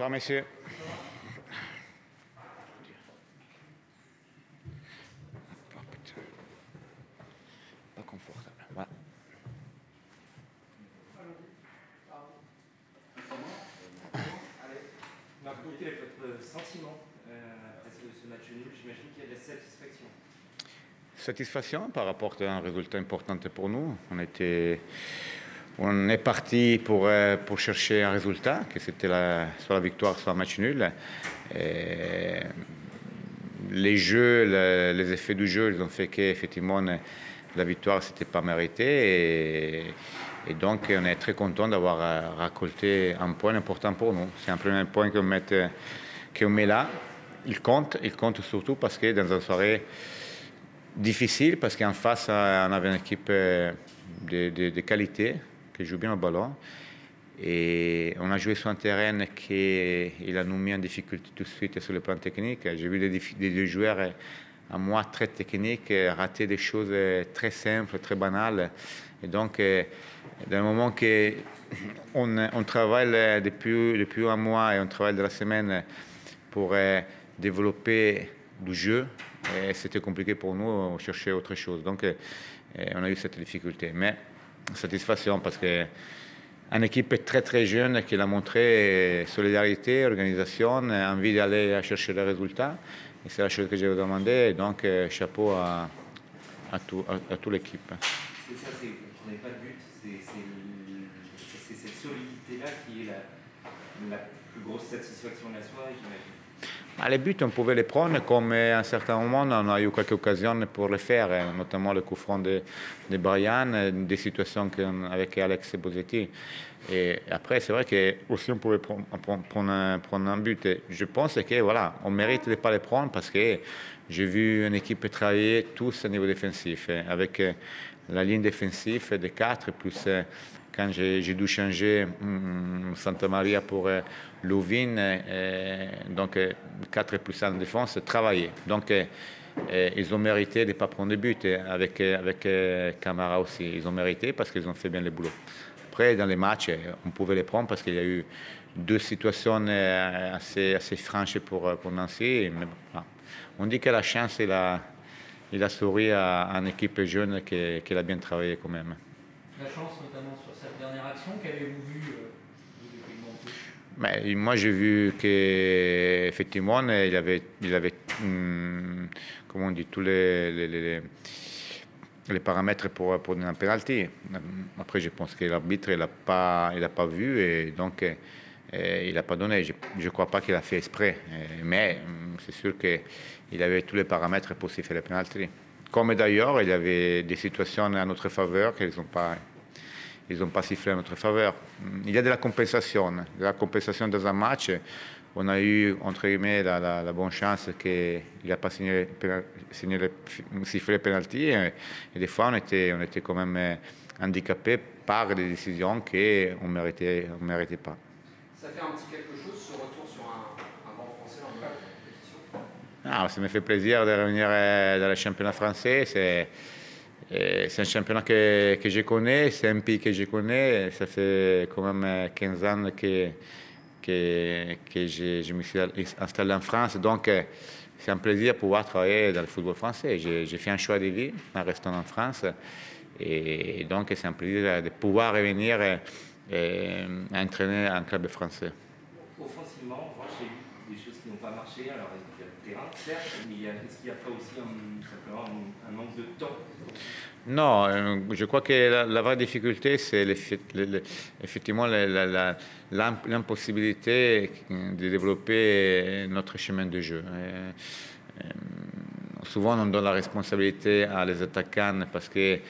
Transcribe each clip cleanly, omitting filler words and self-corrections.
Bonsoir, messieurs. Pas confortable. Voilà. Marco, quel est votre sentiment après ce match nul? J'imagine qu'il y a de la satisfaction. Satisfaction par rapport à un résultat important pour nous. On est parti pour chercher un résultat, que c'était soit la victoire, soit un match nul. Et les jeux, les effets du jeu, ils ont fait qu'effectivement la victoire, c'était pas mérité. Et donc, on est très content d'avoir récolté un point important pour nous. C'est un premier point qu'on met là. Il compte surtout parce que dans une soirée difficile, parce qu'en face, on avait une équipe de qualité qui joue bien au ballon. Et on a joué sur un terrain qui a nous mis en difficulté tout de suite sur le plan technique. J'ai vu des joueurs à moi très techniques rater des choses très simples, très banales. Et donc, dans le moment qu'on travaille depuis un mois et on travaille de la semaine pour développer du jeu, c'était compliqué pour nous de chercher autre chose. Donc, on a eu cette difficulté. Mais satisfaction parce que une équipe très très jeune qui a montré solidarité, organisation, envie d'aller chercher les résultats. Et c'est la chose que j'ai demandé. Et donc, chapeau à toute l'équipe. C'est ça, vous n'avez pas de but. C'est cette solidité-là qui est la plus grosse satisfaction de la soirée, j'imagine. Les buts, on pouvait les prendre, comme à un certain moment, on a eu quelques occasions pour le faire, notamment le coup franc de Brian, des situations avec Alex Bosetti. Et après, c'est vrai qu'aussi on pouvait prendre un but. Et je pense que voilà, on mérite de ne pas les prendre parce que j'ai vu une équipe travailler tous au niveau défensif, avec la ligne défensive de 4, plus quand j'ai dû changer Santa Maria pour Louvin, donc 4 plus 1 en défense, travailler. Donc ils ont mérité de ne pas prendre de but avec Camara aussi. Ils ont mérité parce qu'ils ont fait bien le boulot. Après, dans les matchs, on pouvait les prendre parce qu'il y a eu 2 situations assez franches pour Nancy. Mais, on dit que la chance, il a souri à une équipe jeune qui a bien travaillé quand même. La chance, notamment sur cette dernière action, qu'avez-vous vu depuis le touche? Mais moi, j'ai vu qu'effectivement, il avait comment on dit, tous les paramètres pour donner un penalty. Après, je pense que l'arbitre, il n'a pas vu et donc il n'a pas donné. Je ne crois pas qu'il a fait exprès, mais c'est sûr qu'il avait tous les paramètres pour siffler le penalty. Comme d'ailleurs, il y avait des situations à notre faveur qu'ils n'ont pas sifflé à notre faveur. Il y a de la compensation dans un match. On a eu, entre guillemets, la bonne chance qu'il n'a pas sifflé le penalty. Et des fois, on était quand même handicapés par des décisions qu'on ne méritait pas. Ça fait un petit quelque chose, ce retour sur un banc français en compétition? Ça me fait plaisir de revenir dans le championnat français. C'est un championnat que je connais, c'est un pays que je connais. Ça fait quand même 15 ans que je me suis installé en France. Donc, c'est un plaisir de pouvoir travailler dans le football français. J'ai fait un choix de vie en restant en France. Et donc, c'est un plaisir de pouvoir revenir entraîner un club français. Offensivement, j'ai eu des choses qui n'ont pas marché. Alors, il y a le terrain, certes, mais est-ce qu'il n'y a pas aussi simplement un manque de temps? Non, je crois que la vraie difficulté, c'est effectivement l'impossibilité de développer notre chemin de jeu. Souvent, on donne la responsabilité à les attaquants parce que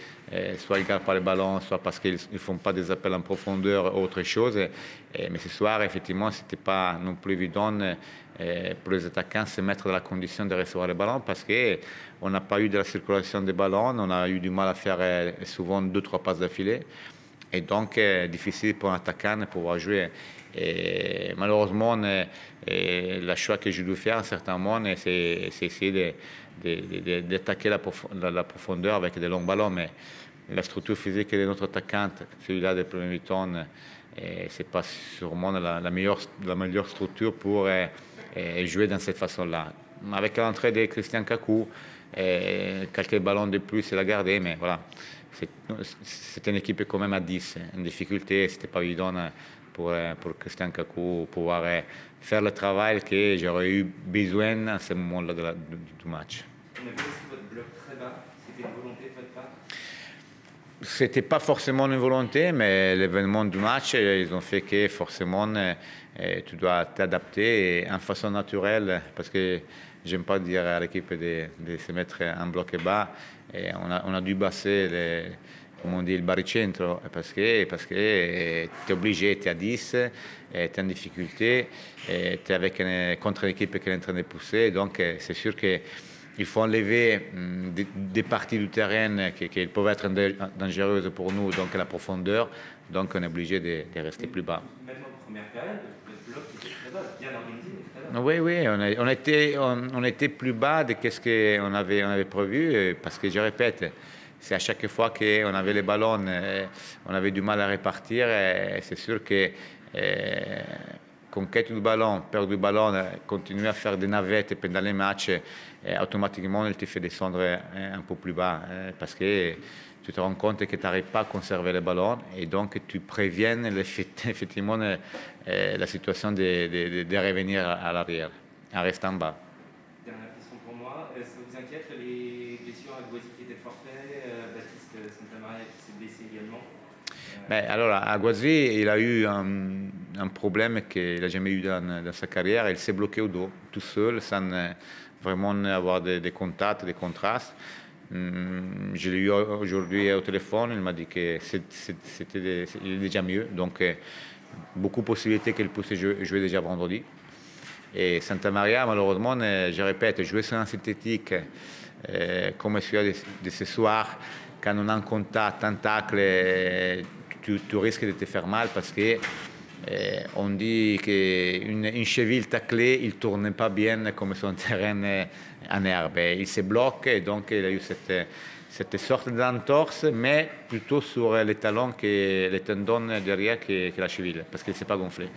soit ils ne gardent pas le ballon, soit parce qu'ils ne font pas des appels en profondeur ou autre chose. Mais ce soir, effectivement, ce n'était pas non plus évident pour les attaquants se mettre dans la condition de recevoir le ballon parce qu'on n'a pas eu de la circulation des ballons, on a eu du mal à faire souvent 2-3 passes d'affilée. Et donc, difficile pour un attaquant de pouvoir jouer. Et malheureusement, le choix que je dois faire à un certain moment, c'est essayer d'attaquer la profondeur avec des longs ballons. Mais la structure physique de notre attaquante, celui-là des premiers mi-temps, Et ce n'est pas sûrement la meilleure structure pour jouer dans cette façon-là. Avec l'entrée de Christian Kaku, quelques ballons de plus, il a gardé, mais voilà. C'est une équipe quand même à 10, en difficulté. Ce n'était pas évident pour Christian Kaku pouvoir faire le travail que j'aurais eu besoin à ce moment-là du match. On a vu aussi votre bloc très bas. C'était une volonté de votre part? C'était pas forcément une volonté, mais l'événement du match, ils ont fait que forcément tu dois t'adapter en façon naturelle, parce que j'aime pas dire à l'équipe de se mettre en bloc bas. Et on a dû passer comme on dit, le baricentro, parce que tu es obligé, tu es à 10, tu es en difficulté, tu es contre une équipe qui est en train de pousser, donc c'est sûr qu'il faut enlever des parties du terrain qui peuvent être dangereuses pour nous, donc la profondeur, donc on est obligé de rester plus bas. Même en première période, le bloc était très bas, bien organisé, mais très bas. Oui, on était plus bas de ce qu'on avait prévu, parce que je répète, c'est à chaque fois qu'on avait les ballons, on avait du mal à répartir. C'est sûr que conquête du ballon, perdre du ballon, continuer à faire des navettes pendant les matchs, automatiquement, elle te fait descendre un peu plus bas, parce que tu te rends compte que tu n'arrives pas à conserver le ballon et donc tu préviens effectivement la situation de revenir à l'arrière, en restant bas. Dernière question pour moi. Ça vous inquiète les blessures à Aguasi qui était forfait, Baptiste Santamaria qui s'est blessé également? Alors, Aguasi, il a eu un problème qu'il n'a jamais eu dans sa carrière. Il s'est bloqué au dos, tout seul, sans vraiment avoir des contacts, des contrastes. Je l'ai eu aujourd'hui au téléphone, il m'a dit qu'il est déjà mieux. Donc, beaucoup de possibilités qu'il puisse jouer déjà vendredi. Et Santamaria, malheureusement, je répète, jouer sur un synthétique comme celui de ce soir, quand on a un contact, un tacle, tu risques de te faire mal parce que on dit qu'une cheville taclée, il ne tourne pas bien comme sur un terrain en herbe. Il se bloque et donc il a eu cette sorte d'entorse, mais plutôt sur les talons, les tendons derrière que la cheville, parce qu'il ne s'est pas gonflé.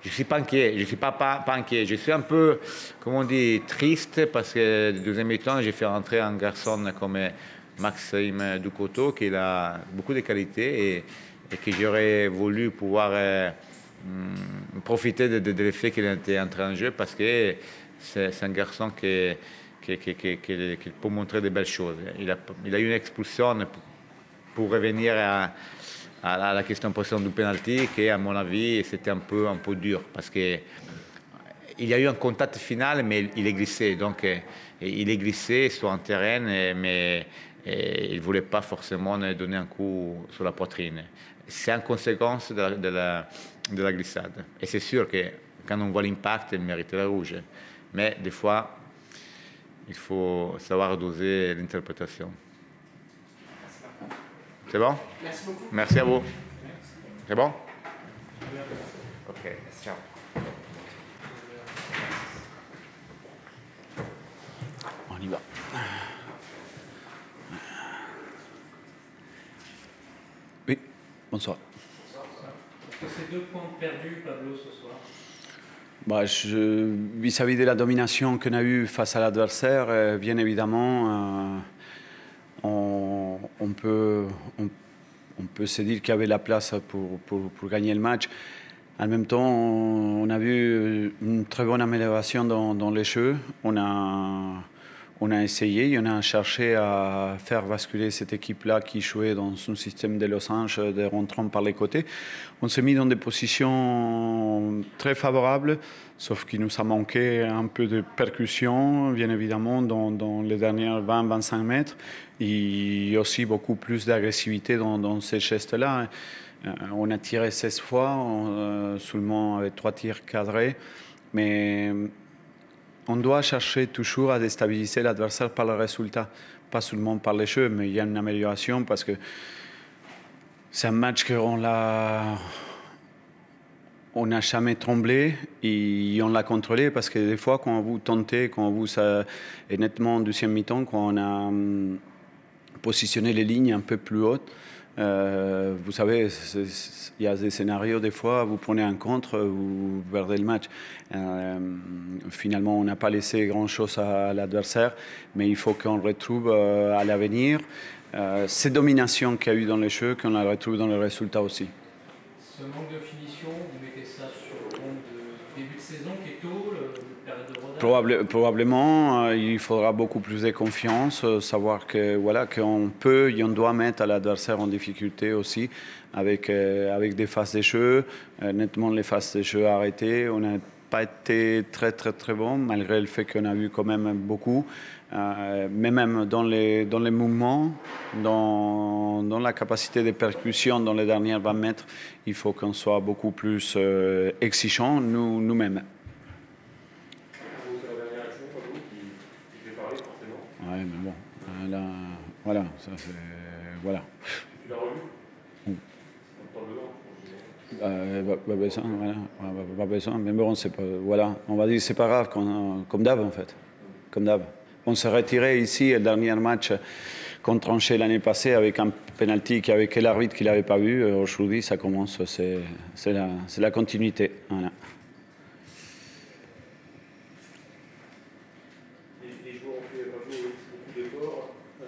Je ne suis pas inquiet, je ne suis pas inquiet. Je suis un peu, comme on dit, triste parce que le deuxième mi-temps, j'ai fait rentrer un garçon comme Maxime Ducoteau, qui a beaucoup de qualités et que j'aurais voulu pouvoir profiter de l'effet qu'il était entré en jeu parce que c'est un garçon qui peut montrer de belles choses. Il a eu une expulsion pour revenir à la question précédente du penalty, qui à mon avis c'était un peu dur parce que il y a eu un contact final, mais il est glissé. Donc il est glissé sur un terrain, mais il ne voulait pas forcément donner un coup sur la poitrine. C'est en conséquence de la glissade. Et c'est sûr que quand on voit l'impact, il mérite le rouge. Mais des fois, il faut savoir doser l'interprétation. C'est bon? Merci beaucoup. Merci à vous. C'est bon? Ok, ciao. On y va. Oui, bonsoir. Est-ce que c'est 2 points perdus, Pablo, ce soir? Vis-à-vis de la domination qu'on a eue face à l'adversaire, bien évidemment, on peut se dire qu'il y avait la place pour gagner le match. En même temps, on a vu une très bonne amélioration dans les jeux. On a essayé, on a cherché à faire basculer cette équipe-là qui jouait dans un système de losange, de rentrant par les côtés. On s'est mis dans des positions très favorables, sauf qu'il nous a manqué un peu de percussion, bien évidemment, dans les dernières 20-25 mètres, et aussi beaucoup plus d'agressivité dans ces gestes-là. On a tiré 16 fois, seulement avec 3 tirs cadrés, mais on doit chercher toujours à déstabiliser l'adversaire par le résultat, pas seulement par les jeux, mais il y a une amélioration parce que c'est un match qu'on n'a jamais tremblé et on l'a contrôlé parce que des fois, quand vous tentez, quand vous, et nettement en deuxième mi-temps, quand on a positionné les lignes un peu plus hautes, Vous savez, il y a des scénarios, des fois, vous prenez un contre, vous perdez le match. Finalement, on n'a pas laissé grand-chose à l'adversaire, mais il faut qu'on retrouve à l'avenir ces dominations qu'il y a eu dans les jeux, qu'on la retrouve dans les résultats aussi. Ce manque de finition, vous mettez ça sur le compte de début de saison qui est tôt, période de rodage? Probablement, il faudra beaucoup plus de confiance, savoir que voilà qu'on peut et on doit mettre l'adversaire en difficulté aussi avec des phases de jeu. Nettement, les phases de jeu arrêtées, on n'a pas été très bon, malgré le fait qu'on a eu quand même beaucoup. Mais même dans les mouvements, dans la capacité de percussion dans les dernières 20 mètres, il faut qu'on soit beaucoup plus exigeants nous-mêmes. C'est la dernière action, Fabio, qui fait parler forcément. Oui, mais bon, là, voilà, ça fait... Voilà. Tu l'as revu? Pas besoin, voilà. Pas besoin, mais bon, c'est pas... Voilà, on va dire c'est pas grave, comme d'hab, en fait. Comme d'hab. On s'est retiré ici, le dernier match qu'on tranchait l'année passée avec un penalty avec l'arbitre qui ne l'avait pas vu. Aujourd'hui, ça commence, c'est la continuité. Voilà. Les joueurs ont fait beaucoup d'efforts. Ça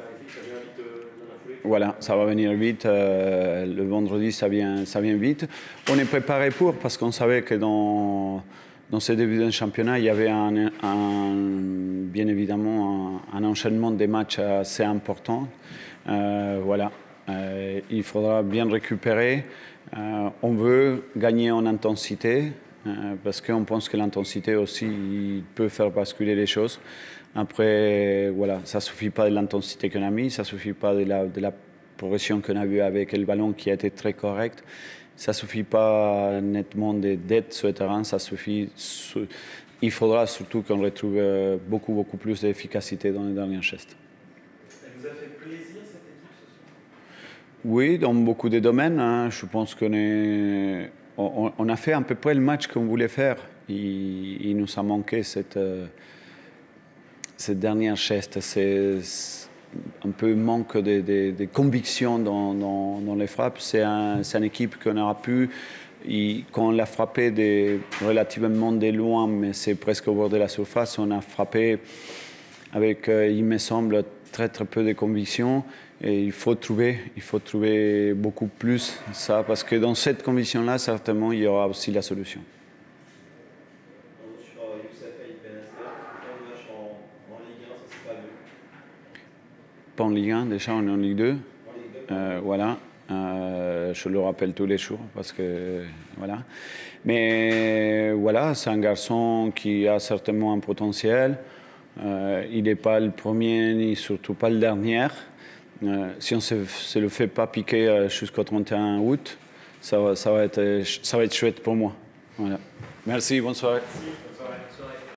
arrive, ça vient vite dans la foulée. Voilà, ça va venir vite. Le vendredi, ça vient vite. On est préparé parce qu'on savait que dans ce début d'un championnat, il y avait bien évidemment un enchaînement des matchs assez important. Voilà. Il faudra bien récupérer. On veut gagner en intensité parce qu'on pense que l'intensité aussi il peut faire basculer les choses. Après, voilà, ça ne suffit pas de l'intensité qu'on a mis, ça ne suffit pas de la progression qu'on a vue avec le ballon qui a été très correct. Ça ne suffit pas nettement d'être sur le terrain, ça suffit. Il faudra surtout qu'on retrouve beaucoup plus d'efficacité dans les derniers gestes. Elle vous a fait plaisir cette équipe ce soir? Oui, dans beaucoup de domaines. Hein. Je pense qu'on a fait à peu près le match qu'on voulait faire. Il nous a manqué cette dernière geste. C'est un peu manque de conviction dans les frappes. C'est une équipe qu'on aura pu, quand on l'a frappé relativement de loin, mais c'est presque au bord de la surface, on a frappé avec, il me semble, très peu de conviction. Et il faut trouver beaucoup plus ça, parce que dans cette conviction-là, certainement, il y aura aussi la solution. Sur Youssef Aïd Benasser, un match en Ligue 1, ça c'est pas mieux. Pas en Ligue 1, déjà on est en Ligue 2. En Ligue 2. Voilà. Je le rappelle tous les jours parce que voilà. Mais voilà, c'est un garçon qui a certainement un potentiel. Il n'est pas le premier ni surtout pas le dernier. Si on ne se le fait pas piquer jusqu'au 31 août, ça va être chouette pour moi. Voilà. Merci, bonne soirée. Merci.